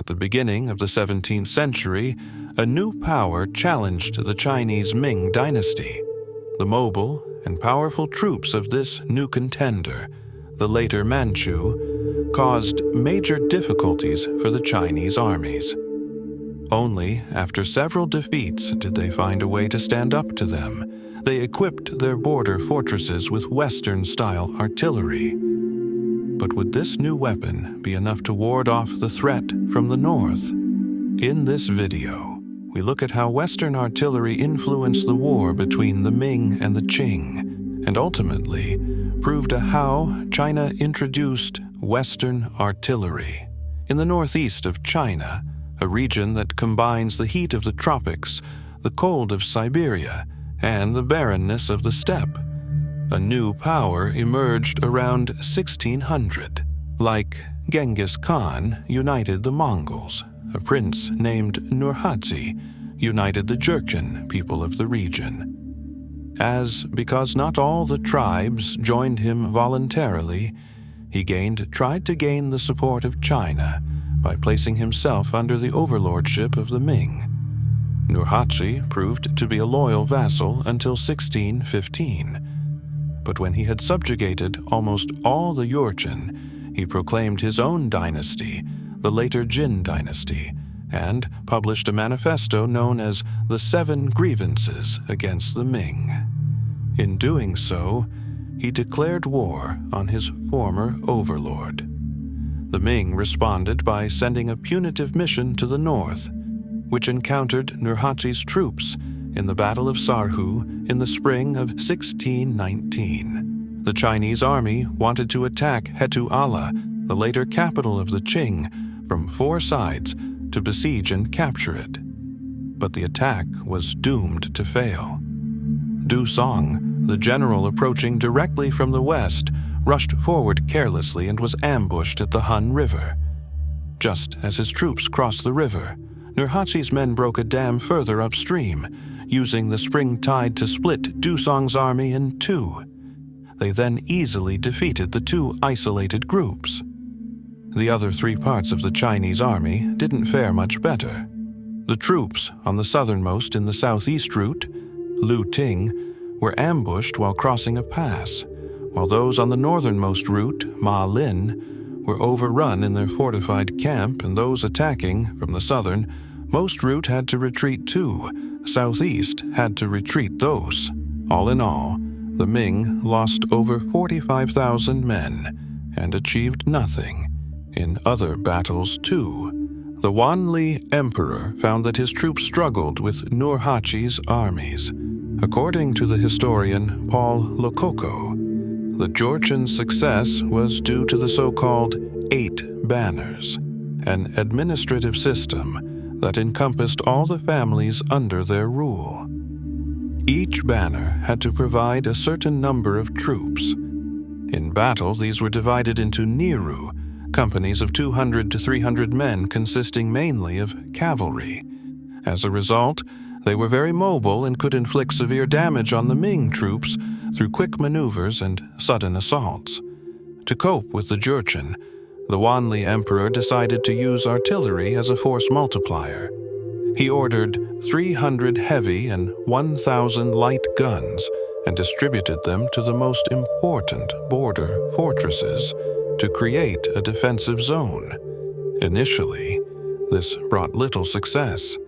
the beginning of the 17th century, a new power challenged the Chinese Ming Dynasty. The mobile and powerful troops of this new contender, the later Manchu, caused major difficulties for the Chinese armies. Only after several defeats did they find a way to stand up to them. They equipped their border fortresses with Western-style artillery. But would this new weapon be enough to ward off the threat from the north? In this video, we look at how Western artillery influenced the war between the Ming and the Qing, and ultimately proved how China introduced Western artillery. In the northeast of China, a region that combines the heat of the tropics, the cold of Siberia, and the barrenness of the steppe, a new power emerged around 1600. Like Genghis Khan united the Mongols, a prince named Nurhaci united the Jurchen people of the region. Because not all the tribes joined him voluntarily, he tried to gain the support of China by placing himself under the overlordship of the Ming. Nurhaci proved to be a loyal vassal until 1615. But when he had subjugated almost all the Jurchen, he proclaimed his own dynasty, the later Qing Dynasty, and published a manifesto known as the 7 Grievances against the Ming. In doing so, he declared war on his former overlord. The Ming responded by sending a punitive mission to the north, which encountered Nurhaci's troops in the Battle of Sarhu in the spring of 1619. The Chinese army wanted to attack Hetu Ala, the later capital of the Qing, from 4 sides to besiege and capture it. But the attack was doomed to fail. Du Song, the general approaching directly from the west, rushed forward carelessly and was ambushed at the Han River. Just as his troops crossed the river, Nurhaci's men broke a dam further upstream, using the spring tide to split Du Song's army in 2. They then easily defeated the 2 isolated groups. The other 3 parts of the Chinese army didn't fare much better. The troops on the southernmost in the southeast route, Lu Ting, were ambushed while crossing a pass, while those on the northernmost route, Ma Lin, were overrun in their fortified camp, and those attacking from the southern most route had to retreat too. Southeast had to retreat those. All in all, the Ming lost over 45,000 men and achieved nothing in other battles too. The Wanli Emperor found that his troops struggled with Nurhaci's armies. According to the historian Paul Lococo, the Jurchen's success was due to the so-called 8 banners, an administrative system that encompassed all the families under their rule. Each banner had to provide a certain number of troops. In battle, these were divided into Niru, companies of 200 to 300 men consisting mainly of cavalry. As a result, they were very mobile and could inflict severe damage on the Ming troops through quick maneuvers and sudden assaults. To cope with the Jurchen, the Wanli Emperor decided to use artillery as a force multiplier. He ordered 300 heavy and 1,000 light guns and distributed them to the most important border fortresses to create a defensive zone. Initially, this brought little success.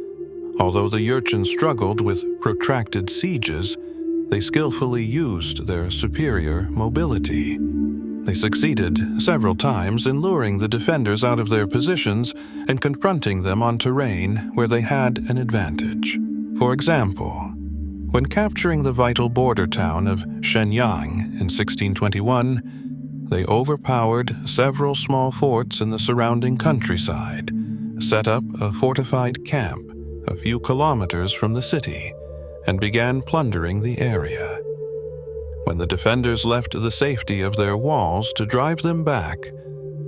Although the Jurchen struggled with protracted sieges, they skillfully used their superior mobility. They succeeded several times in luring the defenders out of their positions and confronting them on terrain where they had an advantage. For example, when capturing the vital border town of Shenyang in 1621, they overpowered several small forts in the surrounding countryside, set up a fortified camp a few kilometers from the city, and began plundering the area. When the defenders left the safety of their walls to drive them back,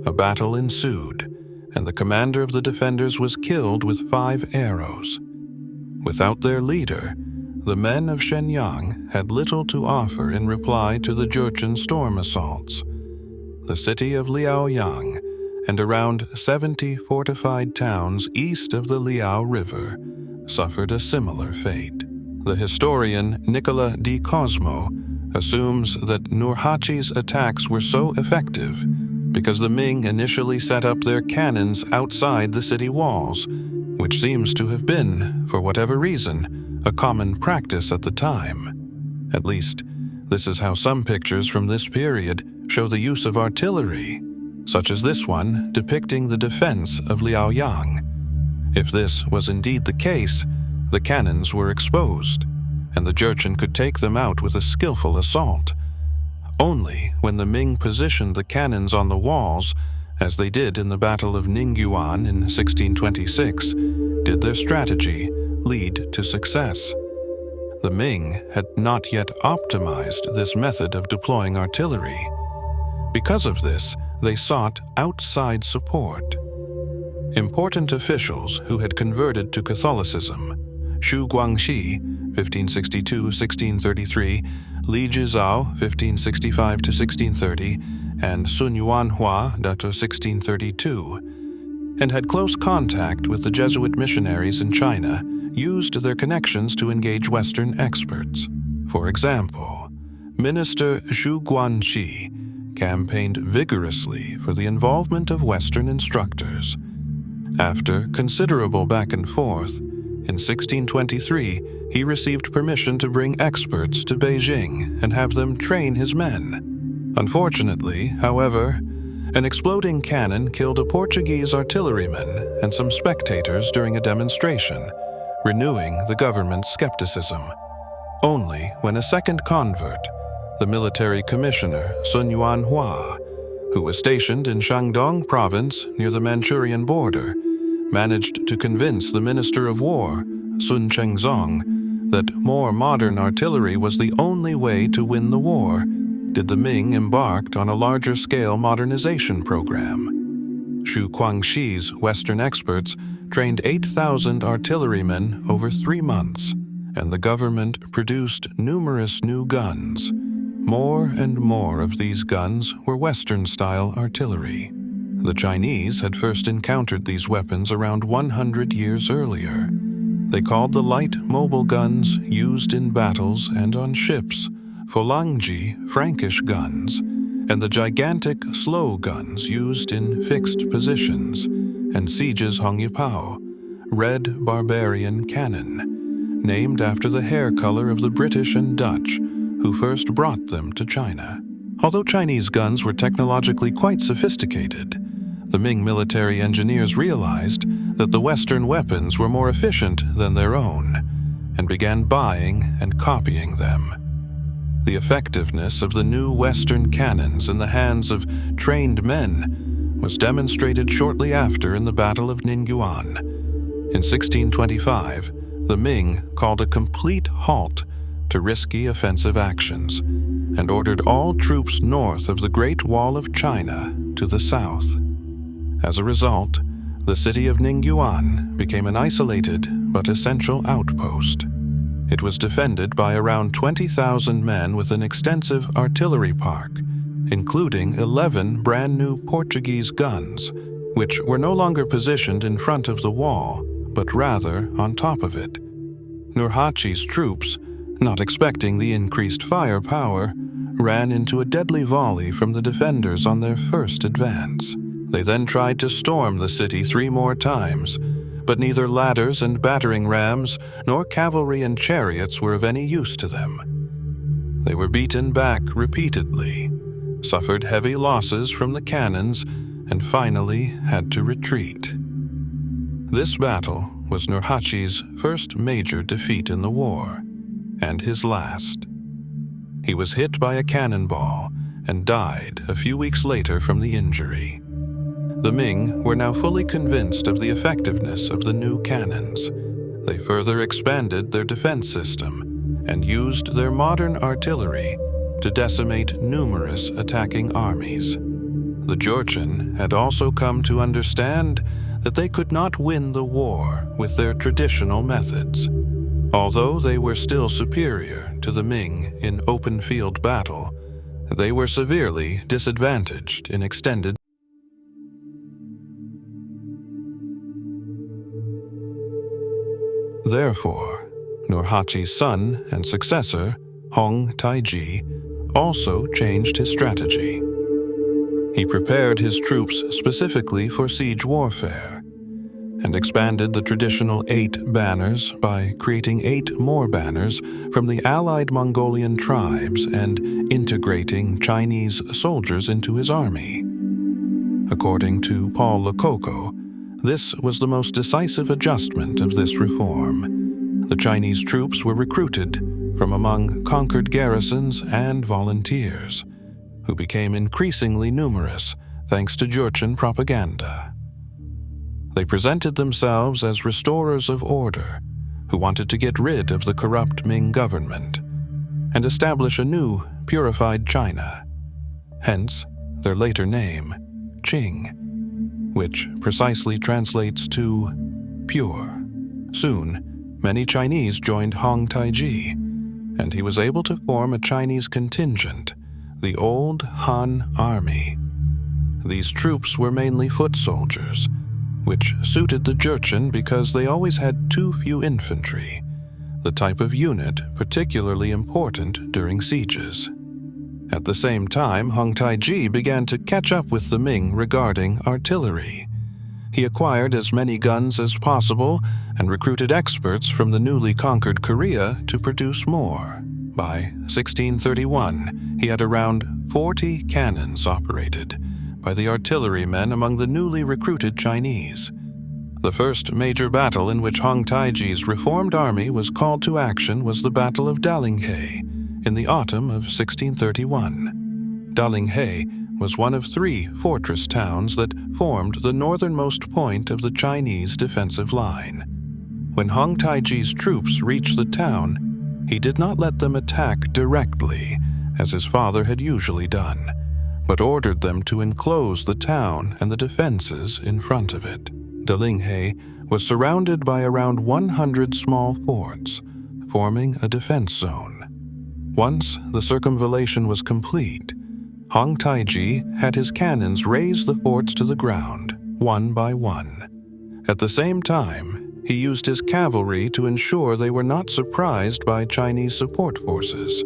a battle ensued, and the commander of the defenders was killed with 5 arrows. Without their leader, the men of Shenyang had little to offer in reply to the Jurchen storm assaults. The city of Liaoyang, and around 70 fortified towns east of the Liao River suffered a similar fate. The historian Nicola di Cosmo assumes that Nurhaci's attacks were so effective because the Ming initially set up their cannons outside the city walls, which seems to have been, for whatever reason, a common practice at the time. At least, this is how some pictures from this period show the use of artillery, such as this one depicting the defense of Liaoyang. If this was indeed the case, the cannons were exposed, and the Jurchen could take them out with a skillful assault. Only when the Ming positioned the cannons on the walls, as they did in the Battle of Ningyuan in 1626, did their strategy lead to success. The Ming had not yet optimized this method of deploying artillery. Because of this, they sought outside support. Important officials who had converted to Catholicism, Xu Guangxi, 1562-1633, Li Jizao, 1565-1630, and Sun Yuanhua, dato 1632, and had close contact with the Jesuit missionaries in China, used their connections to engage Western experts. For example, Minister Xu Guangxi campaigned vigorously for the involvement of Western instructors. After considerable back and forth, in 1623, he received permission to bring experts to Beijing and have them train his men. Unfortunately, however, an exploding cannon killed a Portuguese artilleryman and some spectators during a demonstration, renewing the government's skepticism. Only when a second convert, the military commissioner Sun Yuanhua, who was stationed in Shandong province near the Manchurian border, managed to convince the Minister of War, Sun Chengzong, that more modern artillery was the only way to win the war, did the Ming embark on a larger-scale modernization program. Xu Guangxi's Western experts trained 8,000 artillerymen over 3 months, and the government produced numerous new guns. More and more of these guns were Western-style artillery. The Chinese had first encountered these weapons around 100 years earlier. They called the light mobile guns used in battles and on ships Phalangi Frankish guns, and the gigantic slow guns used in fixed positions, and Siege's Hongyupao, red barbarian cannon, named after the hair color of the British and Dutch who first brought them to China. Although Chinese guns were technologically quite sophisticated, the Ming military engineers realized that the Western weapons were more efficient than their own, and began buying and copying them. The effectiveness of the new Western cannons in the hands of trained men was demonstrated shortly after in the Battle of Ningyuan. In 1625, the Ming called a complete halt to risky offensive actions and ordered all troops north of the Great Wall of China to the south. As a result, the city of Ningyuan became an isolated but essential outpost. It was defended by around 20,000 men with an extensive artillery park, including 11 brand-new Portuguese guns, which were no longer positioned in front of the wall, but rather on top of it. Nurhaci's troops, not expecting the increased firepower, ran into a deadly volley from the defenders on their first advance. They then tried to storm the city 3 more times, but neither ladders and battering rams nor cavalry and chariots were of any use to them. They were beaten back repeatedly, suffered heavy losses from the cannons, and finally had to retreat. This battle was Nurhaci's first major defeat in the war, and his last. He was hit by a cannonball and died a few weeks later from the injury. The Ming were now fully convinced of the effectiveness of the new cannons. They further expanded their defense system and used their modern artillery to decimate numerous attacking armies. The Jurchen had also come to understand that they could not win the war with their traditional methods. Although they were still superior to the Ming in open field battle, they were severely disadvantaged in extended Therefore, Nurhaci's son and successor, Hong Taiji, also changed his strategy. He prepared his troops specifically for siege warfare and expanded the traditional 8 banners by creating 8 more banners from the allied Mongolian tribes and integrating Chinese soldiers into his army. According to Paul Lococo, this was the most decisive adjustment of this reform. The Chinese troops were recruited from among conquered garrisons and volunteers, who became increasingly numerous thanks to Jurchen propaganda. They presented themselves as restorers of order who wanted to get rid of the corrupt Ming government and establish a new, purified China, hence their later name, Qing, which precisely translates to pure. Soon, many Chinese joined Hong Taiji, and he was able to form a Chinese contingent, the Old Han Army. These troops were mainly foot soldiers, which suited the Jurchen because they always had too few infantry, the type of unit particularly important during sieges. At the same time, Hong Taiji began to catch up with the Ming regarding artillery. He acquired as many guns as possible and recruited experts from the newly conquered Korea to produce more. By 1631, he had around 40 cannons operated by the artillerymen among the newly recruited Chinese. The first major battle in which Hong Taiji's reformed army was called to action was the Battle of Dalinghe in the autumn of 1631. Dalinghe was one of 3 fortress towns that formed the northernmost point of the Chinese defensive line. When Hong Taiji's troops reached the town, he did not let them attack directly, as his father had usually done, but ordered them to enclose the town and the defenses in front of it. Dalinghe was surrounded by around 100 small forts, forming a defense zone. Once the circumvallation was complete, Hong Taiji had his cannons raze the forts to the ground, one by one. At the same time, he used his cavalry to ensure they were not surprised by Chinese support forces.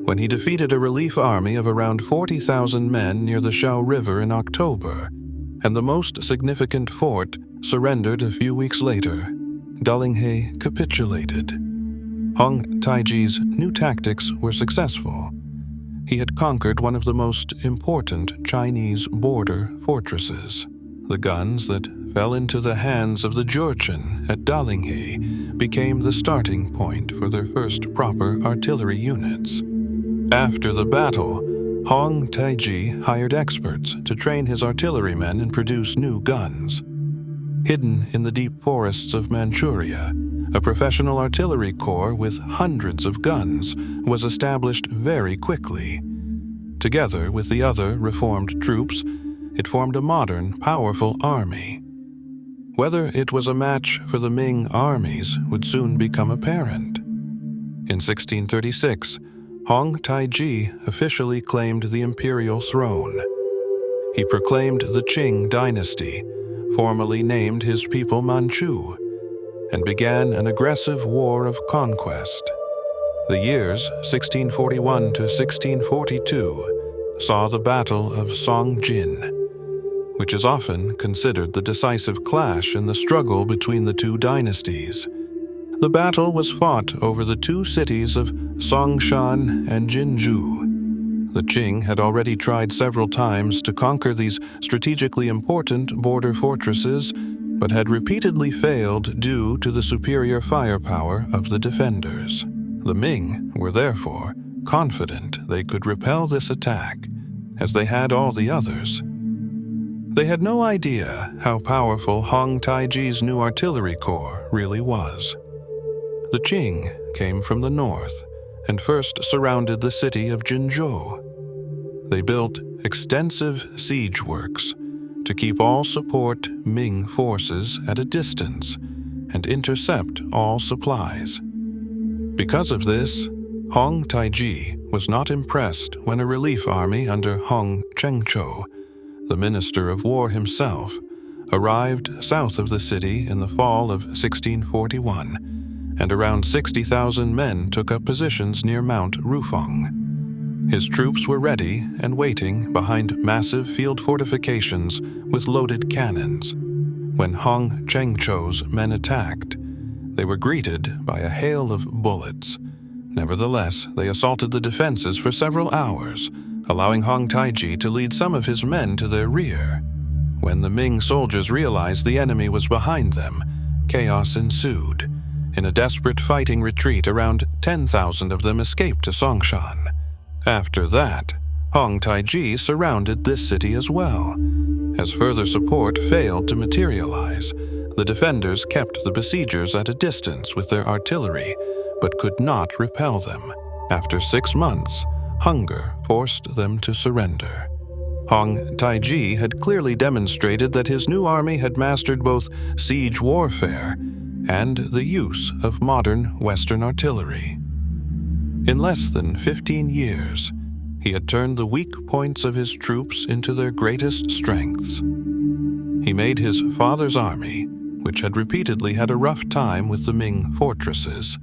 When he defeated a relief army of around 40,000 men near the Xiao River in October, and the most significant fort surrendered a few weeks later, Dalinghe capitulated. Hong Taiji's new tactics were successful. He had conquered one of the most important Chinese border fortresses. The guns that fell into the hands of the Jurchen at Dalinghe became the starting point for their first proper artillery units. After the battle, Hong Taiji hired experts to train his artillerymen and produce new guns. Hidden in the deep forests of Manchuria, a professional artillery corps with hundreds of guns was established very quickly. Together with the other reformed troops, it formed a modern, powerful army. Whether it was a match for the Ming armies would soon become apparent. In 1636, Hong Taiji officially claimed the imperial throne. He proclaimed the Qing Dynasty, formally named his people Manchu, and began an aggressive war of conquest. The years 1641 to 1642 saw the Battle of Songjin, which is often considered the decisive clash in the struggle between the two dynasties. The battle was fought over the 2 cities of Songshan and Jinzhou. The Qing had already tried several times to conquer these strategically important border fortresses, but had repeatedly failed due to the superior firepower of the defenders. The Ming were therefore confident they could repel this attack, as they had all the others. They had no idea how powerful Hong Taiji's new artillery corps really was. The Qing came from the north and first surrounded the city of Jinzhou. They built extensive siege works to keep all support Ming forces at a distance and intercept all supplies. Because of this, Hong Taiji was not impressed when a relief army under Hong Chengchou, the Minister of War himself, arrived south of the city in the fall of 1641 and around 60,000 men took up positions near Mount Rufang. His troops were ready and waiting behind massive field fortifications with loaded cannons. When Hong Chengcho's men attacked, they were greeted by a hail of bullets. Nevertheless, they assaulted the defenses for several hours, allowing Hong Taiji to lead some of his men to their rear. When the Ming soldiers realized the enemy was behind them, chaos ensued. In a desperate fighting retreat, around 10,000 of them escaped to Songshan. After that, Hong Taiji surrounded this city as well. As further support failed to materialize, the defenders kept the besiegers at a distance with their artillery, but could not repel them. After 6 months, hunger forced them to surrender. Hong Taiji had clearly demonstrated that his new army had mastered both siege warfare and the use of modern Western artillery. In less than 15 years, he had turned the weak points of his troops into their greatest strengths. He made his father's army, which had repeatedly had a rough time with the Ming fortresses,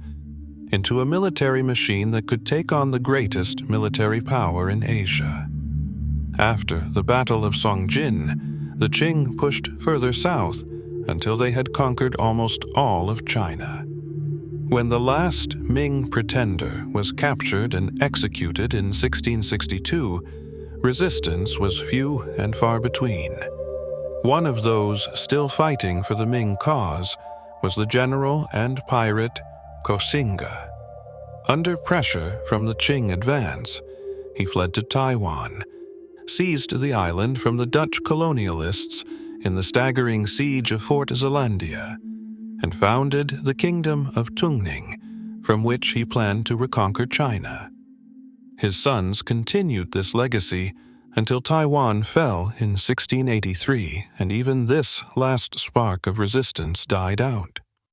into a military machine that could take on the greatest military power in Asia. After the Battle of Songjin, the Qing pushed further south until they had conquered almost all of China. When the last Ming pretender was captured and executed in 1662, resistance was few and far between. One of those still fighting for the Ming cause was the general and pirate Koxinga. Under pressure from the Qing advance, he fled to Taiwan, seized the island from the Dutch colonialists in the staggering siege of Fort Zeelandia, and founded the Kingdom of Tungning, from which he planned to reconquer China. His sons continued this legacy until Taiwan fell in 1683, and even this last spark of resistance died out.